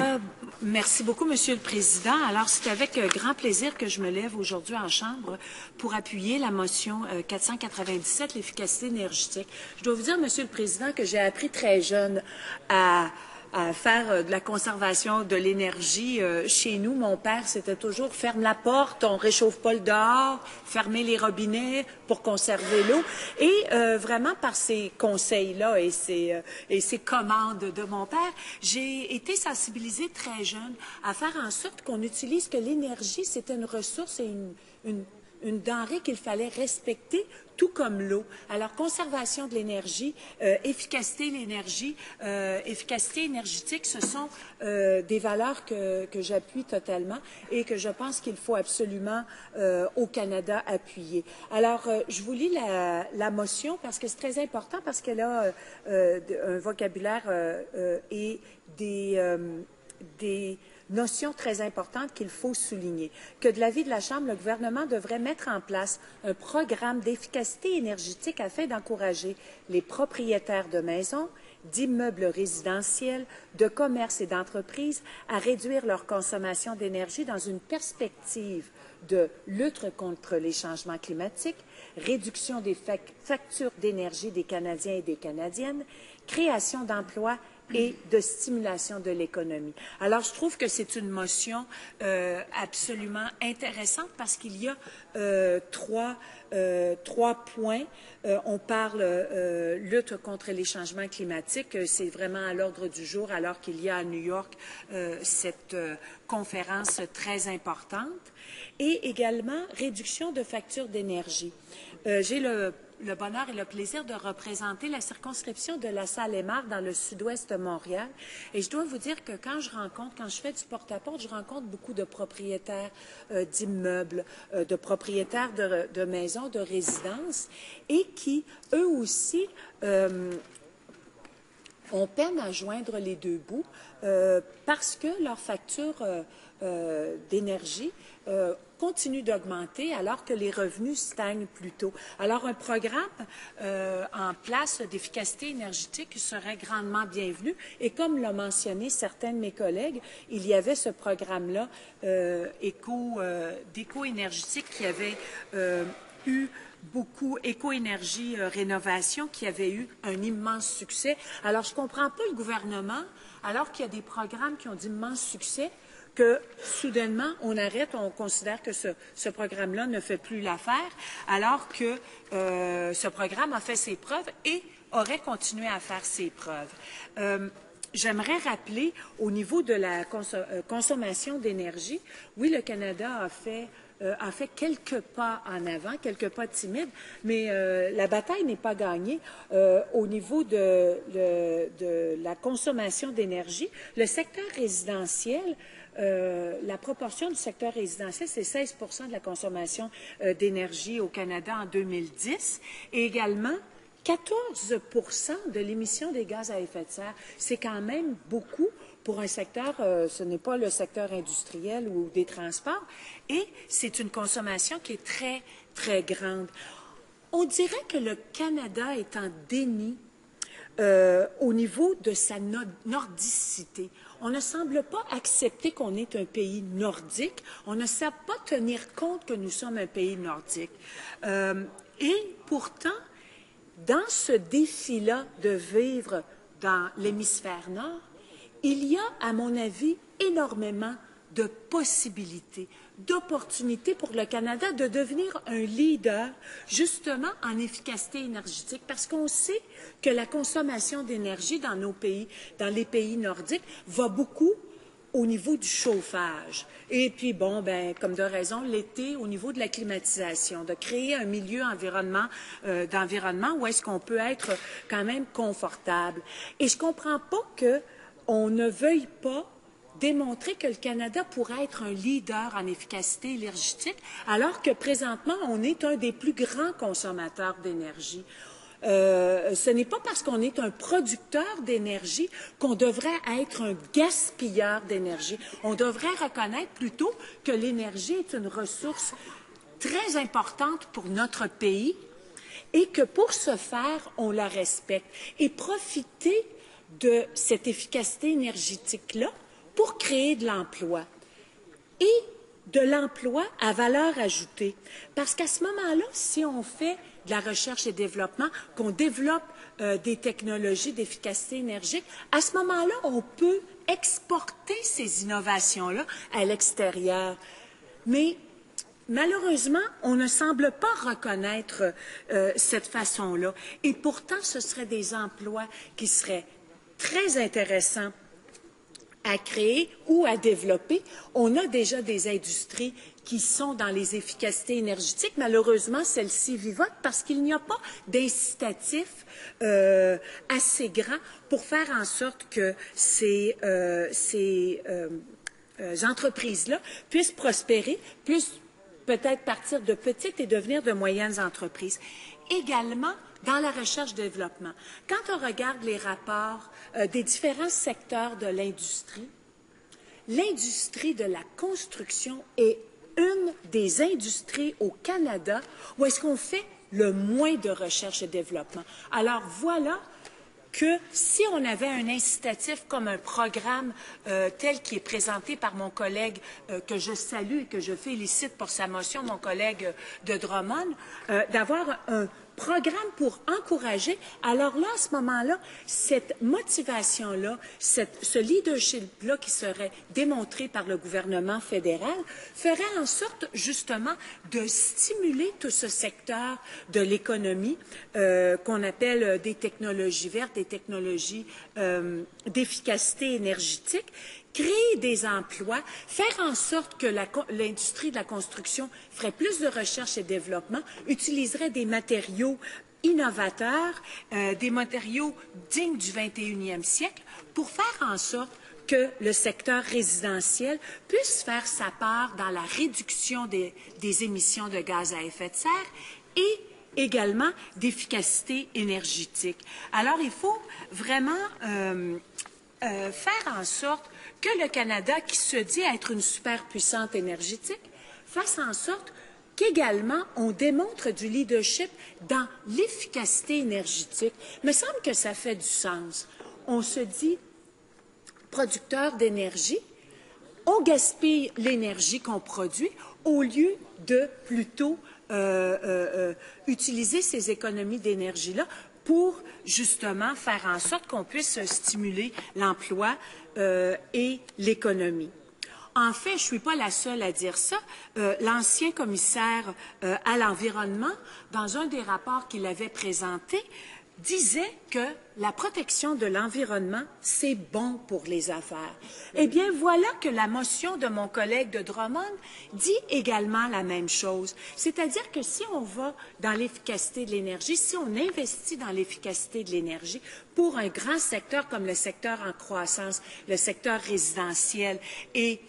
Euh, Merci beaucoup, Monsieur le Président. Alors, c'est avec grand plaisir que je me lève aujourd'hui en Chambre pour appuyer la motion 497, l'efficacité énergétique. Je dois vous dire, Monsieur le Président, que j'ai appris très jeune à faire de la conservation de l'énergie. Chez nous, mon père, c'était toujours ferme la porte, on réchauffe pas le dehors, fermer les robinets pour conserver l'eau. Et vraiment, par ces conseils-là et ces commandes de mon père, j'ai été sensibilisée très jeune à faire en sorte qu'on utilise que l'énergie, c'était une ressource et une denrée qu'il fallait respecter, tout comme l'eau. Alors, conservation de l'énergie, efficacité énergétique, ce sont des valeurs que j'appuie totalement et que je pense qu'il faut absolument au Canada appuyer. Alors, je vous lis la motion parce que c'est très important, parce qu'elle a un vocabulaire et des notion très importante qu'il faut souligner, que de l'avis de la Chambre, le gouvernement devrait mettre en place un programme d'efficacité énergétique afin d'encourager les propriétaires de maisons, d'immeubles résidentiels, de commerces et d'entreprises à réduire leur consommation d'énergie dans une perspective de lutte contre les changements climatiques, réduction des factures d'énergie des Canadiens et des Canadiennes, création d'emplois et de stimulation de l'économie. Alors, je trouve que c'est une motion absolument intéressante parce qu'il y a trois points. On parle lutte contre les changements climatiques. C'est vraiment à l'ordre du jour alors qu'il y a à New York cette conférence très importante. Et également, réduction de factures d'énergie. J'ai le bonheur et le plaisir de représenter la circonscription de La Salle-et-Marne dans le sud-ouest de Montréal. Et je dois vous dire que quand je fais du porte-à-porte, je rencontre beaucoup de propriétaires d'immeubles, de propriétaires de maisons, de résidences, et qui, eux aussi, ont peine à joindre les deux bouts parce que leur facture d'énergie continue d'augmenter alors que les revenus stagnent plutôt. Alors, un programme en place d'efficacité énergétique serait grandement bienvenu. Et comme l'ont mentionné certains de mes collègues, il y avait ce programme-là d'éco-énergétique qui avait eu beaucoup éco-énergie rénovation qui avait eu un immense succès. Alors, je ne comprends pas le gouvernement, alors qu'il y a des programmes qui ont d'immenses succès, que soudainement, on arrête, on considère que ce programme-là ne fait plus l'affaire, alors que ce programme a fait ses preuves et aurait continué à faire ses preuves. J'aimerais rappeler au niveau de la consommation d'énergie, oui, le Canada a fait quelques pas en avant, quelques pas timides, mais la bataille n'est pas gagnée. Au niveau de la consommation d'énergie, le secteur résidentiel, la proportion du secteur résidentiel, c'est 16 de la consommation d'énergie au Canada en 2010, et également 14 de l'émission des gaz à effet de serre. C'est quand même beaucoup pour un secteur, ce n'est pas le secteur industriel ou des transports, et c'est une consommation qui est très, très grande. On dirait que le Canada est en déni au niveau de sa nordicité. On ne semble pas accepter qu'on est un pays nordique. On ne sait pas tenir compte que nous sommes un pays nordique. Et pourtant, dans ce défi-là de vivre dans l'hémisphère nord, il y a, à mon avis, énormément de possibilités, d'opportunités pour le Canada de devenir un leader, justement, en efficacité énergétique, parce qu'on sait que la consommation d'énergie dans nos pays, dans les pays nordiques, va beaucoup au niveau du chauffage. Et puis, bon, ben, comme de raison, l'été, au niveau de la climatisation, de créer un milieu d'environnement où est-ce qu'on peut être quand même confortable. Et je comprends pas qu'on ne veuille pas démontrer que le Canada pourrait être un leader en efficacité énergétique, alors que présentement, on est un des plus grands consommateurs d'énergie. Ce n'est pas parce qu'on est un producteur d'énergie qu'on devrait être un gaspilleur d'énergie. On devrait reconnaître plutôt que l'énergie est une ressource très importante pour notre pays et que pour ce faire, on la respecte. Et profiter de cette efficacité énergétique-là pour créer de l'emploi et de l'emploi à valeur ajoutée. Parce qu'à ce moment-là, si on fait de la recherche et développement, qu'on développe des technologies d'efficacité énergétique, à ce moment-là, on peut exporter ces innovations-là à l'extérieur. Mais malheureusement, on ne semble pas reconnaître cette façon-là. Et pourtant, ce seraient des emplois qui seraient très intéressants à créer ou à développer. On a déjà des industries qui sont dans les efficacités énergétiques. Malheureusement, celles-ci vivotent parce qu'il n'y a pas d'incitatif assez grand pour faire en sorte que ces entreprises-là puissent prospérer, puissent peut-être partir de petites et devenir de moyennes entreprises. Également, dans la recherche-développement, quand on regarde les rapports des différents secteurs de l'industrie de la construction est une des industries au Canada où est-ce qu'on fait le moins de recherche et développement. Alors voilà que si on avait un incitatif comme un programme tel qui est présenté par mon collègue que je salue et que je félicite pour sa motion, mon collègue de Drummond, d'avoir un programme pour encourager, alors là, à ce moment-là, cette motivation-là, ce leadership-là qui serait démontré par le gouvernement fédéral ferait en sorte, justement, de stimuler tout ce secteur de l'économie qu'on appelle des technologies vertes, des technologies d'efficacité énergétique, créer des emplois, faire en sorte que l'industrie de la construction ferait plus de recherche et développement, utiliserait des matériaux innovateurs, des matériaux dignes du 21e siècle, pour faire en sorte que le secteur résidentiel puisse faire sa part dans la réduction des émissions de gaz à effet de serre et également d'efficacité énergétique. Alors, il faut vraiment faire en sorte que le Canada, qui se dit être une superpuissance énergétique, fasse en sorte qu'également on démontre du leadership dans l'efficacité énergétique. Il me semble que ça fait du sens. On se dit producteur d'énergie, on gaspille l'énergie qu'on produit au lieu de plutôt utiliser ces économies d'énergie-là pour justement faire en sorte qu'on puisse stimuler l'emploi et l'économie. En fait, je ne suis pas la seule à dire ça. L'ancien commissaire à l'environnement, dans un des rapports qu'il avait présenté, disait que la protection de l'environnement, c'est bon pour les affaires. Eh bien, voilà que la motion de mon collègue de Drummond dit également la même chose. C'est-à-dire que si on va dans l'efficacité de l'énergie, si on investit dans l'efficacité de l'énergie pour un grand secteur comme le secteur en croissance, le secteur résidentiel et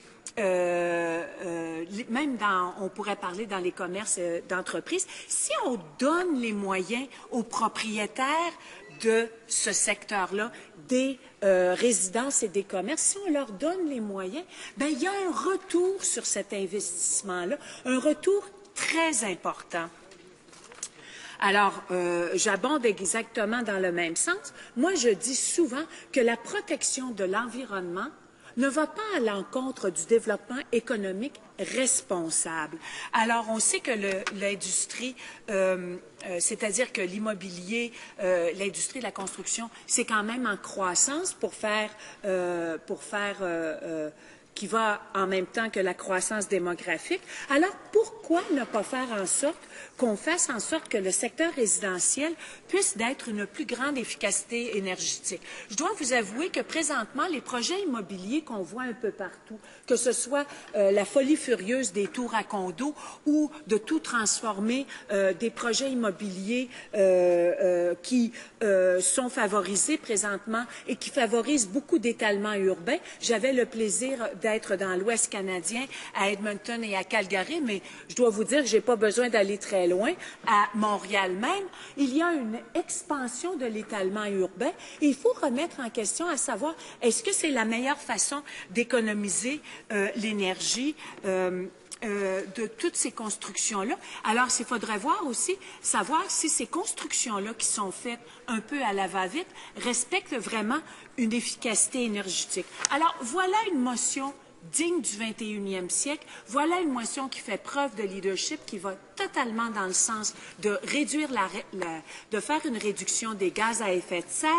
même on pourrait parler dans les commerces d'entreprise, si on donne les moyens aux propriétaires de ce secteur-là, des résidences et des commerces, si on leur donne les moyens, bien, il y a un retour sur cet investissement-là, un retour très important. Alors, j'abonde exactement dans le même sens. Moi, je dis souvent que la protection de l'environnement ne va pas à l'encontre du développement économique responsable. Alors, on sait que l'industrie, c'est-à-dire que l'immobilier, l'industrie de la construction, c'est quand même en croissance pour faire qui va en même temps que la croissance démographique. Alors, pourquoi ne pas faire en sorte qu'on fasse en sorte que le secteur résidentiel puisse d'être une plus grande efficacité énergétique? Je dois vous avouer que présentement, les projets immobiliers qu'on voit un peu partout, que ce soit la folie furieuse des tours à condos ou de tout transformer des projets immobiliers qui sont favorisés présentement et qui favorisent beaucoup d'étalement urbain. J'avais le plaisir d'être dans l'Ouest canadien, à Edmonton et à Calgary, mais je dois vous dire que je n'ai pas besoin d'aller très loin. À Montréal même, il y a une expansion de l'étalement urbain. Et il faut remettre en question à savoir, est-ce que c'est la meilleure façon d'économiser l'énergie de toutes ces constructions-là. Alors, il faudrait voir aussi, savoir si ces constructions-là qui sont faites un peu à la va-vite respectent vraiment une efficacité énergétique. Alors, voilà une motion digne du 21e siècle. Voilà une motion qui fait preuve de leadership, qui va totalement dans le sens de réduire de faire une réduction des gaz à effet de serre,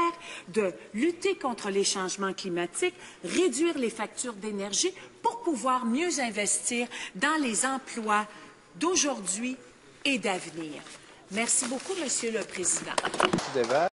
de lutter contre les changements climatiques, réduire les factures d'énergie pour pouvoir mieux investir dans les emplois d'aujourd'hui et d'avenir. Merci beaucoup, Monsieur le Président.